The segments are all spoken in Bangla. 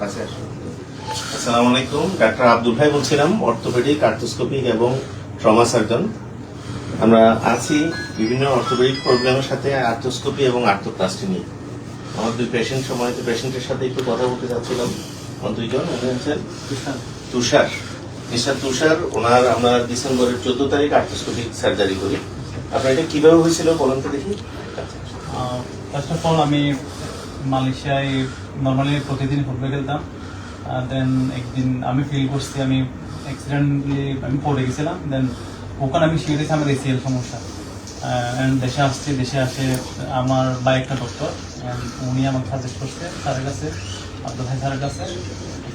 কাছে আসুন। আসসালামু আলাইকুম, ডাক্তার আব্দুল ভাই বলছিলাম, অর্থোপেডিক, আর্থ্রোস্কোপিক এবং ট্রমা সার্জন। আমরা আছি বিভিন্ন অর্থোপেডিক প্রবলেমের সাথে আর্থ্রোস্কোপি এবং আর্থ্রোপ্লাস্টি নিয়ে। আমার দুই পেশেন্ট, সম্মানিত পেশেন্টের সাথে একটু কথা বলতে চাচ্ছিলাম। আমার দুইজন, উনি হচ্ছেন তুষার, মিস্টার তুষার। ওনার আমরা ডিসেম্বরের 14 তারিখ আর্থ্রোস্কোপিক সার্জারি করি। আপনার এটা কিভাবে হয়েছিল বলুন তো দেখি। ফার্স্ট অফ অল আমি মালয়েশিয়ায় নর্মালি প্রতিদিন ফুটবল খেলতাম। দেন একদিন আমি ফিল করছি আমি অ্যাক্সিডেন্টলি আমি পড়ে গেছিলাম। দেন ওখানে আমি শিখেছি আমার এসিএল সমস্যা। অ্যান্ড দেশে আসছি, দেশে আসে আমার বাই একটা ডক্টর, উনি আমাকে সাজেস্ট করছে স্যারের কাছে, আব্দুল ভাই স্যারের কাছে।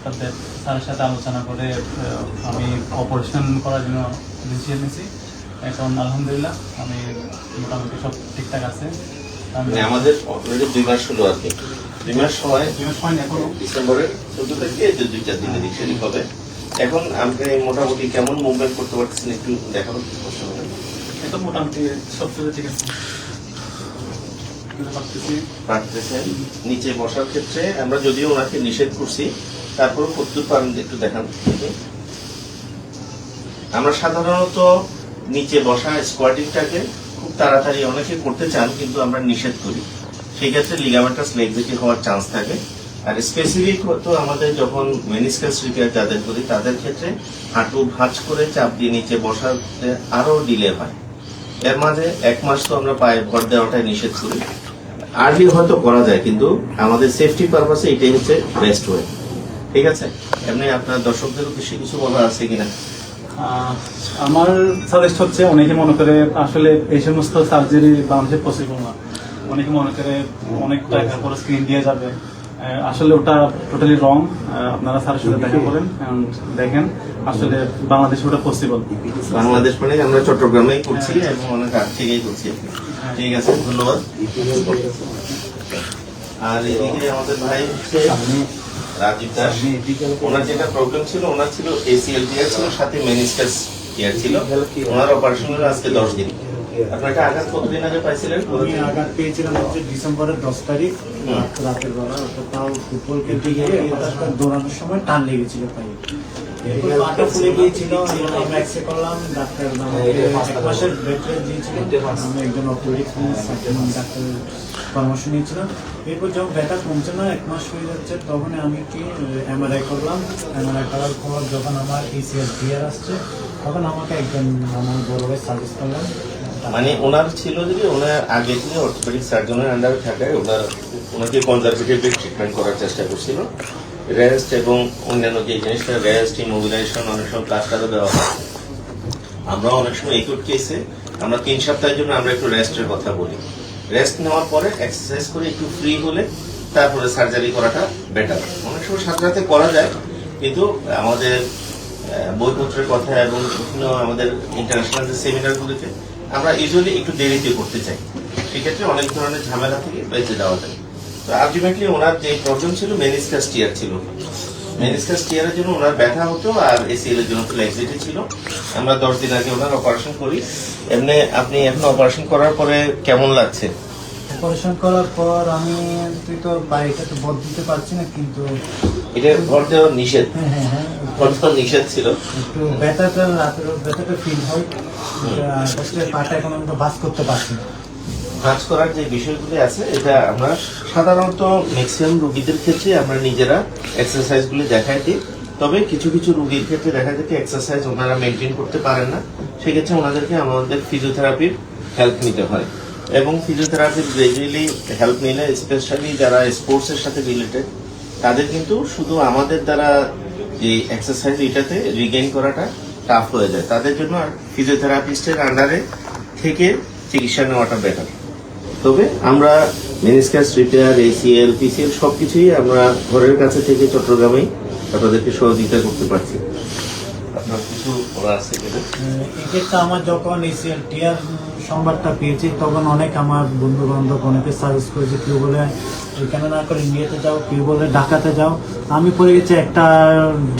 তাদের স্যারের সাথে আলোচনা করে আমি অপারেশন করার জন্য ডিসিশন নিয়েছি। এখন আলহামদুলিল্লাহ আমি মোটামুটি সব ঠিকঠাক আছে। আমাদের অলরেডি 2 মাস হলো আর কি, 2 মাস সময় এখন ডিসেম্বরের 14 তারিখে 2-4 দিনের দিক হবে। এখন আপনি মোটামুটি কেমন মুভমেন্ট করতে পারতেছেন একটু দেখাবো। এটা মোটামুটি সব কিছু ঠিক আছে, পারতেছেন। নিচে বসার ক্ষেত্রে আমরা যদিও ওনাকে নিষেধ করছি, তারপরে কতদূর পারেন একটু দেখান। আমরা সাধারণত নিচে বসা স্কোয়াটিংটাকে খুব তাড়াতাড়ি অনেকে করতে চান, কিন্তু আমরা নিষেধ করি। সেই ক্ষেত্রে লিগামেন্টাস লেগজেটি হওয়ার চান্স থাকে। আর স্পেসিফিক হতো আমাদের যখন মেনিসকাস রিপেয়ার যাদের করি, তাদের ক্ষেত্রে হাঁটু ভাঁজ করে চাপ দিয়ে নিচে বসাতে আরো ডিলে হয়। এর মাঝে 1 মাস তো আমরা পায়ে ভর দেওয়াটাই নিষেধ করি। আর্লি হয়তো করা যায়, কিন্তু আমাদের সেফটি পারপাসে এটাই হচ্ছে বেস্ট ওয়ে। ঠিক আছে, এমনি আপনার দর্শকদের উদ্দেশ্যে কিছু বলা আছে কিনা? আমার সাজেস্ট হচ্ছে, অনেকে মনে করে আসলে এই সমস্ত সার্জারি বাংলাদেশে পসিবল না। অনেকে মনে করে অনেক টাকা করে স্ক্রিন দিয়ে যাবে, আসলে ওটা টোটালি রং। আপনারা স্যারের সাথে দেখা করেন, দেখেন আসলে বাংলাদেশে ওটা পসিবল। বাংলাদেশ মানে আমরা চট্টগ্রামেই করছি এবং অনেক আগ থেকেই করছি। ঠিক আছে, ধন্যবাদ। আর এদিকে আমাদের ভাই হচ্ছে রাজীব দাস। ওনার যেটা প্রবলেম ছিল, ওনার ছিল এসিএল টিয়ার ছিল, সাথে মেনিসকাস টিয়ার ছিল। ওনার অপারেশন হলো আজকে 10 দিন। আপনার একটা আঘাত কতদিন আগে পাইছিলেন? আমি আঘাত পেয়েছিলাম হচ্ছে ডিসেম্বরের 10 তারিখ রাতের বেলা। তাও ফুটবল খেলতে গিয়ে দৌড়ানোর সময় টান লেগেছিল পায়ে, এরপর পাটা ফুলে গিয়েছিল। আমি এক্সরে করলাম, ডাক্তার আমাকে 1 মাসের বেড রেস্ট দিয়েছিলেন। আমি একজন অর্থোপেডিক ডাক্তারের পরামর্শ নিয়েছিলাম। এরপর যখন ব্যথা কমছে না, 1 মাস হয়ে যাচ্ছে, তখন আমি কি এমআরআই করলাম। এমআরআই করার পর যখন আমার এসিএল টিয়ার আসছে, তখন আমাকে একজন আমার বড় ভাই সাজেস্ট করলেন। মানে ওনার ছিল যে ওনার আগে থেকে অর্থোপেডিক সার্জনের আন্ডারে থাকায় ওনাকে কনজারভেটিভ ট্রিটমেন্ট করার চেষ্টা করছিল। রেস্ট এবং অন্যান্য যে জিনিসটা, রেস্ট, ইমোবিলাইজেশন, অনেক সময় প্লাস্টারও দেওয়া হয়। আমরা অনেক সময় একুট কেসে আমরা 3 সপ্তাহের জন্য আমরা একটু রেস্টের কথা বলি। রেস্ট নেওয়ার পরে এক্সারসাইজ করে একটু ফ্রি হলে তারপরে সার্জারি করাটা বেটার। অনেক সময় সাথে সাথে করা যায়, কিন্তু আমাদের বইপত্রের কথা এবং বিভিন্ন আমাদের ইন্টারন্যাশনাল যে সেমিনারগুলিতে আমরা ইউজুয়ালি একটু দেরিতে করতে চাই। সেক্ষেত্রে অনেক ধরনের ঝামেলা থেকে বেঁচে যাওয়া যায়। তো আলটিমেটলি ওনার যে প্রবলেম ছিল, মেনিসকাস টিয়ার ছিল। মেনিসকাস টিয়ারের জন্য ওনার ব্যথা হতো, আর এসিএল এর জন্য ফ্লেক্সিবিলিটি ছিল। আমরা 10 দিন আগে ওনার অপারেশন করি। এমনি আপনি এখন অপারেশন করার পরে কেমন লাগছে? অপারেশন করার পর আমি তুই তো বাইরে তো বদ দিতে পারছি না, কিন্তু এটা ভর দেওয়া নিষেধ, হ্যাঁ ভর দেওয়া নিষেধ ছিল। একটু ব্যথাটা রাতের ব্যথাটা ফিল হয়। পাটা এখন আমি বাস করতে পারছি না। ভাঁজ করার যে বিষয়গুলি আছে, এটা আমরা সাধারণত ম্যাক্সিমাম রোগীদের ক্ষেত্রে আমরা নিজেরা এক্সারসাইজগুলি দেখাই দিই। তবে কিছু কিছু রোগীর ক্ষেত্রে দেখা যায় এক্সারসাইজ ওনারা মেনটেন করতে পারেন না, সেক্ষেত্রে ওনাদেরকে আমাদের ফিজিওথেরাপির হেল্প নিতে হয়। এবং ফিজিওথেরাপির গ্রাজুয়ালি হেল্প নিলে, স্পেশালি যারা স্পোর্টসের সাথে রিলেটেড, তাদের কিন্তু শুধু আমাদের দ্বারা যে এক্সারসাইজ এটাতে রিগেইন করাটা টাফ হয়ে যায়। তাদের জন্য ফিজিওথেরাপিস্টের আন্ডারে থেকে চিকিৎসা নেওয়াটা বেটার। তবে আমরা মেনিসকাস রিপেয়ার, এসিএল, পিসিএল সবকিছুই আমরা ঘরের কাছে থেকে চট্টগ্রামেই আপনাদেরকে সহযোগিতা করতে পারছি। আপনার কিছু বলা আছে কিনা? এক্ষেত্রে আমার যখন এসিএল টিয়ার সংবাদটা পেয়েছি, তখন অনেক আমার বন্ধু বান্ধব অনেকে সাজেস্ট করেছে, কেউ বলে এখানে না করে ইন্ডিয়াতে যাও, কেউ বলে ঢাকাতে যাও। আমি পড়ে গেছি একটা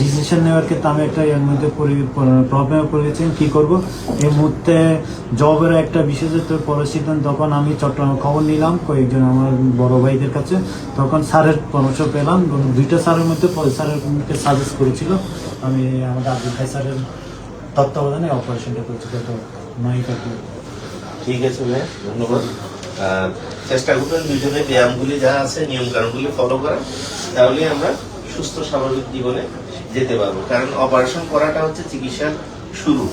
ডিসিশন নেওয়ার ক্ষেত্রে, আমি একটা এর মধ্যে প্রবলেমে পড়ে গেছি কি করব। এই মুহূর্তে জবের একটা বিশেষত পরিস্থিতি, তখন আমি চট্টগ্রাম খবর নিলাম কয়েকজন আমার বড় ভাইদের কাছে, তখন স্যারের পরামর্শ পেলাম। দুইটা স্যারের মধ্যে স্যারের মুখে সাজেস্ট করেছিল, আমি আমাদের আব্দুল ভাই স্যারের তত্ত্বাবধানে অপারেশনটা করেছিল। তো নয় ফেব্রুয়ারি। ঠিক আছে ভাই, ধন্যবাদ। চেষ্টা করবেন দুইজনে ব্যায়ামগুলি যা আছে নিয়ম কানুনগুলি ফলো করা, তাহলে আমরা সুস্থ স্বাভাবিক জীবনে যেতে পারবো। কারণ অপারেশন করাটা হচ্ছে চিকিৎসার শুরু,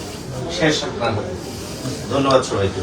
শেষ না হয়। ধন্যবাদ সবাইকে।